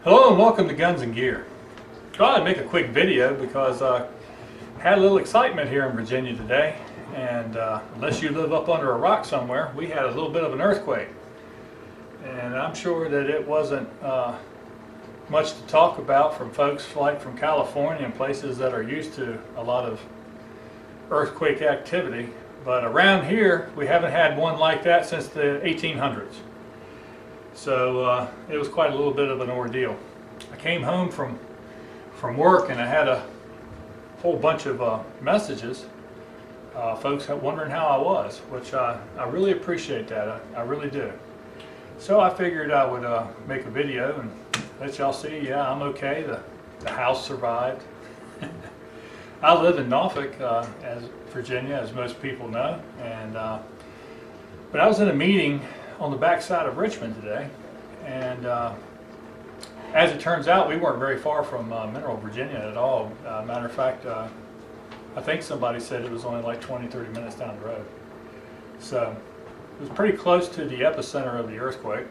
Hello and welcome to Guns and Gear. Thought I'd make a quick video because I had a little excitement here in Virginia today, and unless you live up under a rock somewhere, we had a little bit of an earthquake. And I'm sure that it wasn't much to talk about from folks like from California and places that are used to a lot of earthquake activity. But around here, we haven't had one like that since the 1800s. So it was quite a little bit of an ordeal. I came home from work and I had a whole bunch of messages, folks wondering how I was, which I really appreciate that. I really do. So I figured I would make a video and let y'all see, yeah, I'm okay. The house survived. I live in Norfolk, Virginia, as most people know, and but I was in a meeting on the backside of Richmond today, and as it turns out, we weren't very far from Mineral, Virginia at all. Matter of fact, I think somebody said it was only like 20-30 minutes down the road. So it was pretty close to the epicenter of the earthquake,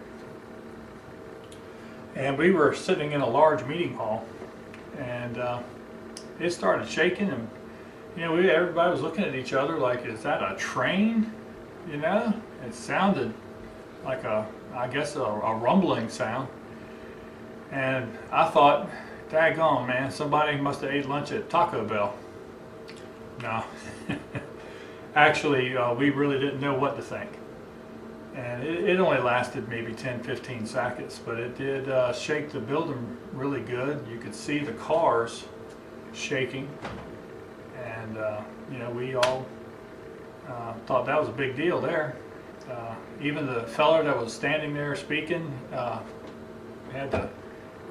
and we were sitting in a large meeting hall, and it started shaking, and everybody was looking at each other like, is that a train? It sounded like I guess a rumbling sound. And I thought, daggone, man, somebody must have ate lunch at Taco Bell. No. Actually, we really didn't know what to think. And it only lasted maybe 10-15 seconds, but it did shake the building really good. You could see the cars shaking. And, we all thought that was a big deal there. Even the feller that was standing there speaking had to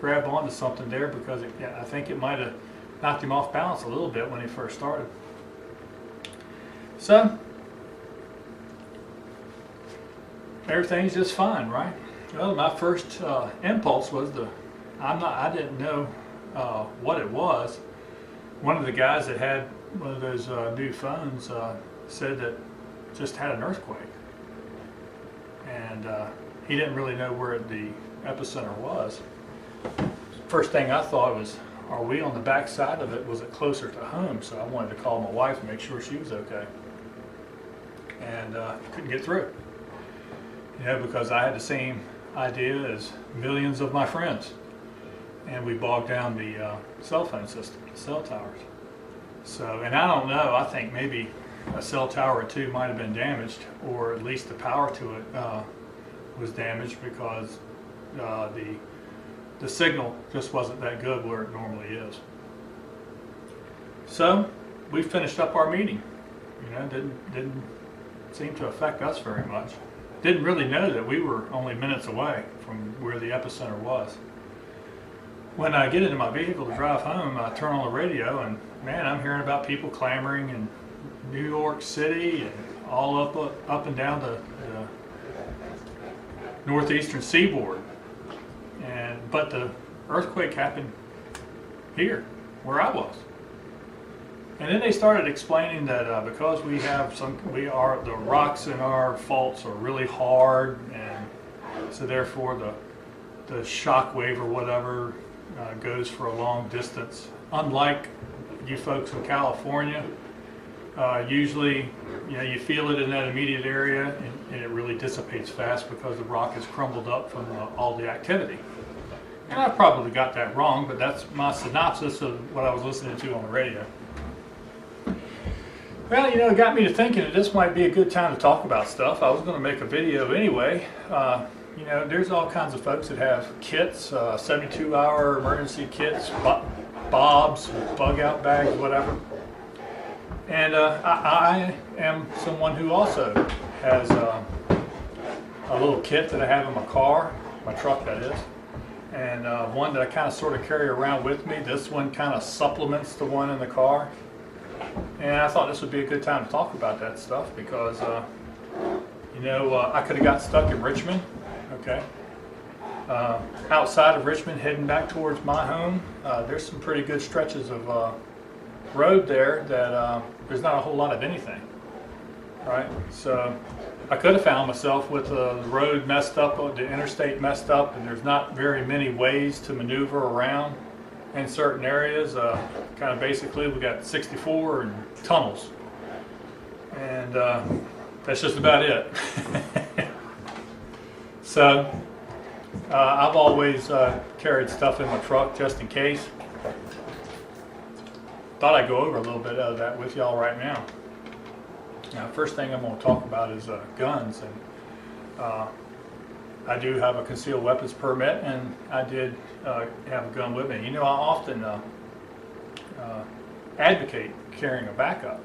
grab onto something there because I think it might have knocked him off balance a little bit when he first started. So everything's just fine, right? Well, my first impulse was I didn't know what it was. One of the guys that had one of those new phones said that just had an earthquake. And he didn't really know where the epicenter was. First thing I thought was, are we on the back side of it? Was it closer to home? So I wanted to call my wife and make sure she was okay. And couldn't get through. Because I had the same idea as millions of my friends. And we bogged down the cell phone system, the cell towers. So, and I don't know, I think maybe a cell tower or two might have been damaged, or at least the power to it was damaged because the signal just wasn't that good where it normally is. So we finished up our meeting. Didn't seem to affect us very much. Didn't really know that we were only minutes away from where the epicenter was. When I get into my vehicle to drive home, I turn on the radio, and man, I'm hearing about people clamoring in New York City and all up and down the northeastern seaboard. But the earthquake happened here, where I was. And then they started explaining that because the rocks in our faults are really hard, and so therefore the shock wave or whatever goes for a long distance. Unlike you folks in California, usually you feel it in that immediate area, and it really dissipates fast because the rock is crumbled up from all the activity. And I probably got that wrong, but that's my synopsis of what I was listening to on the radio. Well, it got me to thinking that this might be a good time to talk about stuff. I was going to make a video anyway. There's all kinds of folks that have kits, 72-hour emergency kits, bobs, bug out bags, whatever. And I am someone who also has a little kit that I have in my car, my truck that is, and one that I kind of sort of carry around with me. This one kind of supplements the one in the car. And I thought this would be a good time to talk about that stuff because, I could have got stuck in Richmond, okay? Outside of Richmond, heading back towards my home, there's some pretty good stretches of road there that there's not a whole lot of anything. right? So I could have found myself with the road messed up, the interstate messed up, and there's not very many ways to maneuver around in certain areas. Kind of basically, we got 64 and tunnels, and that's just about it. So I've always carried stuff in my truck just in case. Thought I'd go over a little bit of that with y'all right now. Now, first thing I'm going to talk about is guns, and I do have a concealed weapons permit, and I did have a gun with me. You know, I often advocate carrying a backup,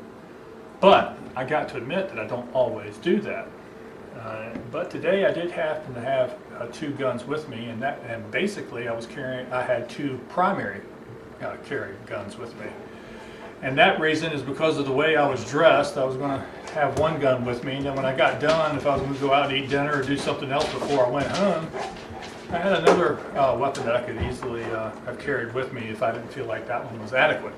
but I got to admit that I don't always do that. But today I did happen to have two guns with me, and basically I had two primary carry guns with me. And that reason is because of the way I was dressed. I was going to have one gun with me, and then when I got done, if I was going to go out and eat dinner or do something else before I went home, I had another weapon that I could easily have carried with me if I didn't feel like that one was adequate.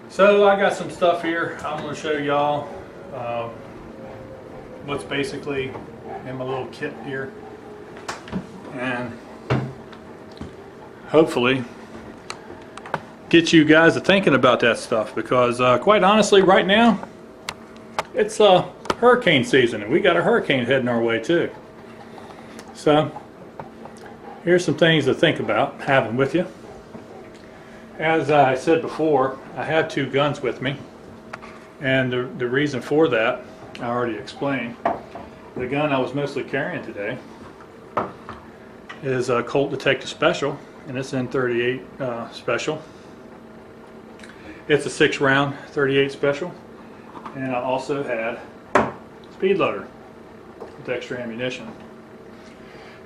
So I got some stuff here. I'm going to show y'all what's basically in my little kit here, and hopefully get you guys to thinking about that stuff, because quite honestly right now it's hurricane season, and we got a hurricane heading our way too. So here's some things to think about having with you. As I said before, I have two guns with me, and the reason for that I already explained. The gun I was mostly carrying today is a Colt Detective Special, and it's in 38 special. It's a 6-round 38 special, and I also had speed loader with extra ammunition.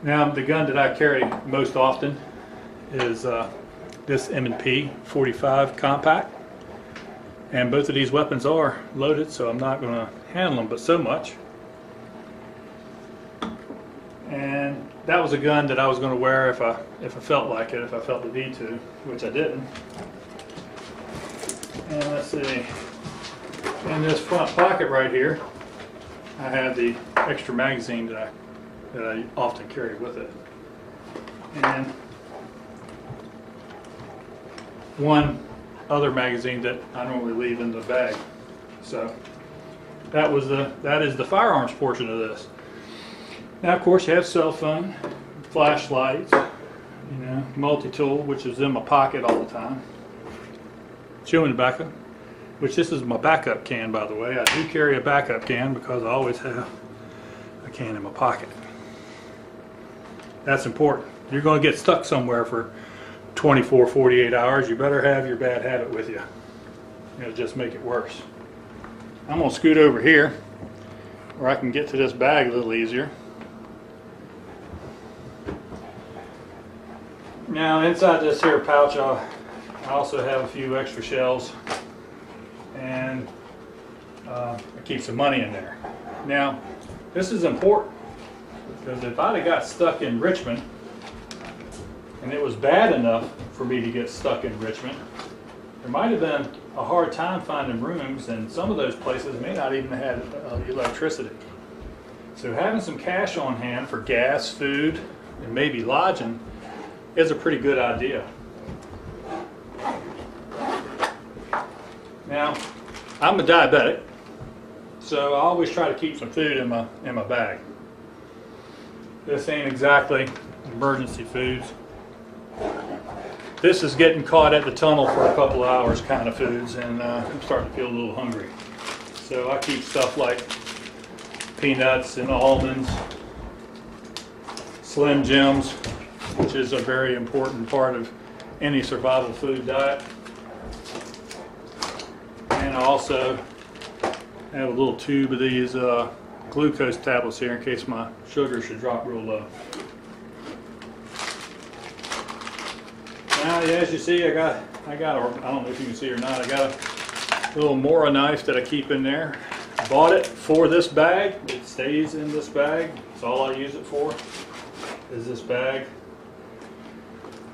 Now, the gun that I carry most often is this M&P 45 compact, and both of these weapons are loaded, so I'm not going to handle them but so much. And that was a gun that I was going to wear if I felt like it, if I felt the need to, which I didn't. And let's see, in this front pocket right here, I have the extra magazine that I often carry with it, and one other magazine that I normally leave in the bag. So that is the firearms portion of this. Now, of course, you have cell phone, flashlights, you know, multi-tool, which is in my pocket all the time. Chewing tobacco, which this is my backup can, by the way. I do carry a backup can because I always have a can in my pocket. That's important. You're going to get stuck somewhere for 24, 48 hours. You better have your bad habit with you. It'll just make it worse. I'm going to scoot over here where I can get to this bag a little easier. Now, inside this here pouch, I also have a few extra shells, and I keep some money in there. Now, this is important, because if I'd have got stuck in Richmond, and it was bad enough for me to get stuck in Richmond, there might have been a hard time finding rooms, and some of those places may not even have electricity. So having some cash on hand for gas, food, and maybe lodging is a pretty good idea. Now, I'm a diabetic, so I always try to keep some food in my bag. This ain't exactly emergency foods. This is getting caught at the tunnel for a couple of hours kind of foods, and I'm starting to feel a little hungry. So I keep stuff like peanuts and almonds, Slim Jims, which is a very important part of any survival food diet. And I also have a little tube of these glucose tablets here in case my sugar should drop real low. Now, as you see, I got I don't know if you can see or not, I got a little Mora knife that I keep in there. Bought it for this bag. It stays in this bag. That's all I use it for, is this bag.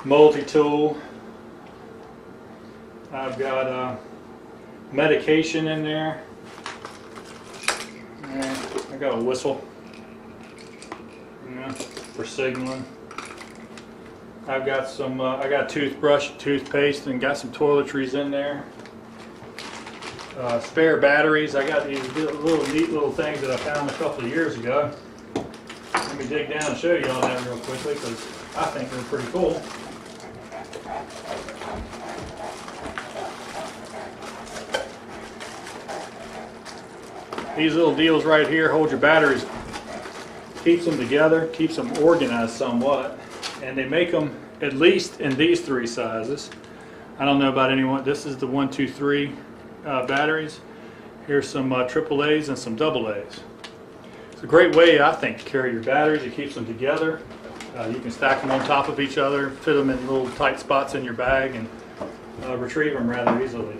Multi-tool. I've got medication in there. I got a whistle, you know, for signaling. I've got some, I got toothbrush, toothpaste, and got some toiletries in there. Spare batteries. I got these little neat little things that I found a couple of years ago. Let me dig down and show you all that real quickly because I think they're pretty cool. These little deals right here hold your batteries, keeps them together, keeps them organized somewhat, and they make them at least in these 3 sizes. I don't know about anyone. This is the 1, 2, 3 batteries. Here's some AAAs and some AA's. It's a great way, I think, to carry your batteries. It keeps them together. You can stack them on top of each other, fit them in little tight spots in your bag, and retrieve them rather easily.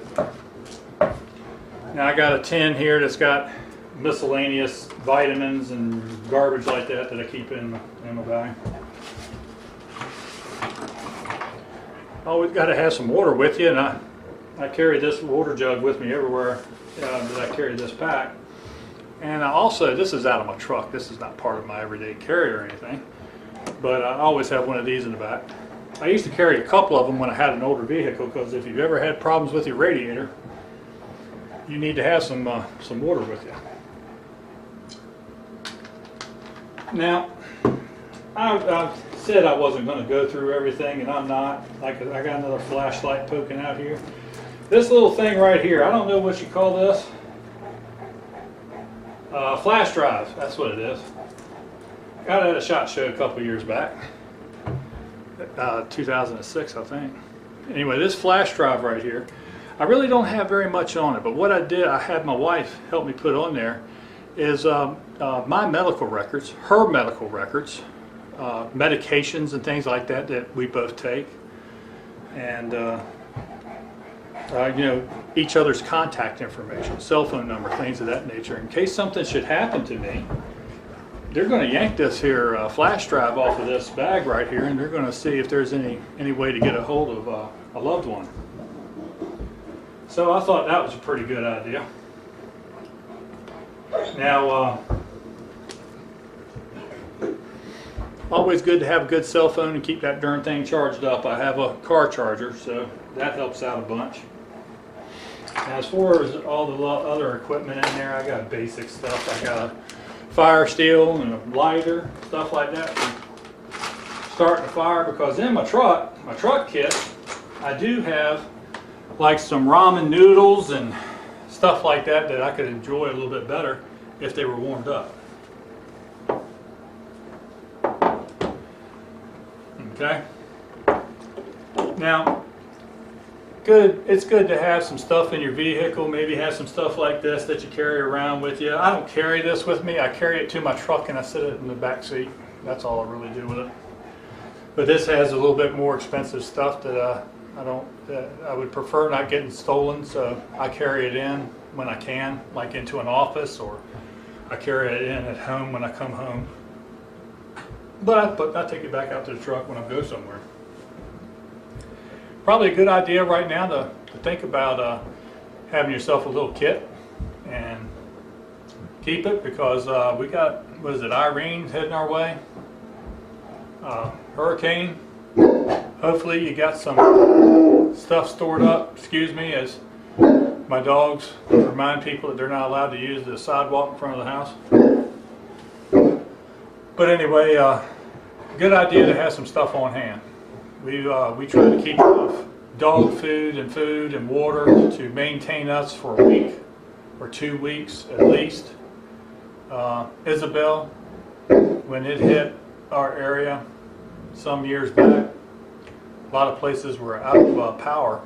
Now I got a tin here that's got miscellaneous vitamins and garbage like that I keep in my bag. Always got to have some water with you, and I carry this water jug with me everywhere that I carry this pack. And I also, this is out of my truck. This is not part of my everyday carry or anything, but I always have one of these in the back. I used to carry a couple of them when I had an older vehicle, because if you've ever had problems with your radiator, you need to have some water with you. Now, I said I wasn't going to go through everything, and I'm not. I got another flashlight poking out here. This little thing right here, I don't know what you call this. Flash drive, that's what it is. Got it at a SHOT Show a couple years back. 2006, I think. Anyway, this flash drive right here, I really don't have very much on it, but what I did, I had my wife help me put on there, is my medical records, her medical records, medications and things like that we both take, and you know, each other's contact information, cell phone number, things of that nature. In case something should happen to me, they're going to yank this here flash drive off of this bag right here, and they're going to see if there's any way to get a hold of a loved one. So I thought that was a pretty good idea. Now, always good to have a good cell phone and keep that darn thing charged up. I have a car charger, so that helps out a bunch. Now, as far as all the other equipment in there, I got basic stuff. I got a fire steel and a lighter, stuff like that for starting a fire, because in my truck kit, I do have like some ramen noodles and stuff like that I could enjoy a little bit better if they were warmed up. Okay. Now, it's good to have some stuff in your vehicle. Maybe have some stuff like this that you carry around with you. I don't carry this with me. I carry it to my truck and I sit it in the back seat. That's all I really do with it. But this has a little bit more expensive stuff that I would prefer not getting stolen, so I carry it in when I can, like into an office, or I carry it in at home when I come home. But I take it back out to the truck when I go somewhere. Probably a good idea right now to think about having yourself a little kit and keep it, because we got, what is it, Irene heading our way, hurricane. Hopefully you got some stuff stored up, excuse me, as my dogs remind people that they're not allowed to use the sidewalk in front of the house. But anyway, good idea to have some stuff on hand. We try to keep enough dog food and water to maintain us for a week or 2 weeks at least. Isabel, when it hit our area some years back, a lot of places were out of power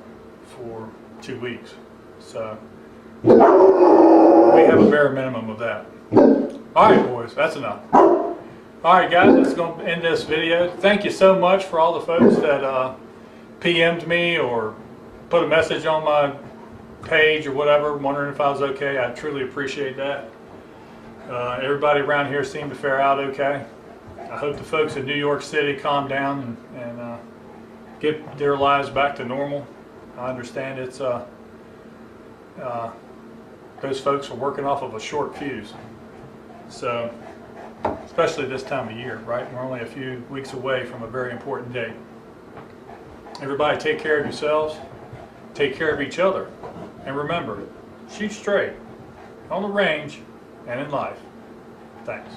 for 2 weeks. So we have a bare minimum of that. All right, boys, that's enough. All right, guys, let's go end this video. Thank you so much for all the folks that PM'd me or put a message on my page or whatever, wondering if I was okay. I truly appreciate that. Everybody around here seemed to fare out okay. I hope the folks in New York City calm down and get their lives back to normal. I understand it's those folks are working off of a short fuse. So, especially this time of year, right? We're only a few weeks away from a very important day. Everybody take care of yourselves, take care of each other, and remember, shoot straight on the range and in life. Thanks.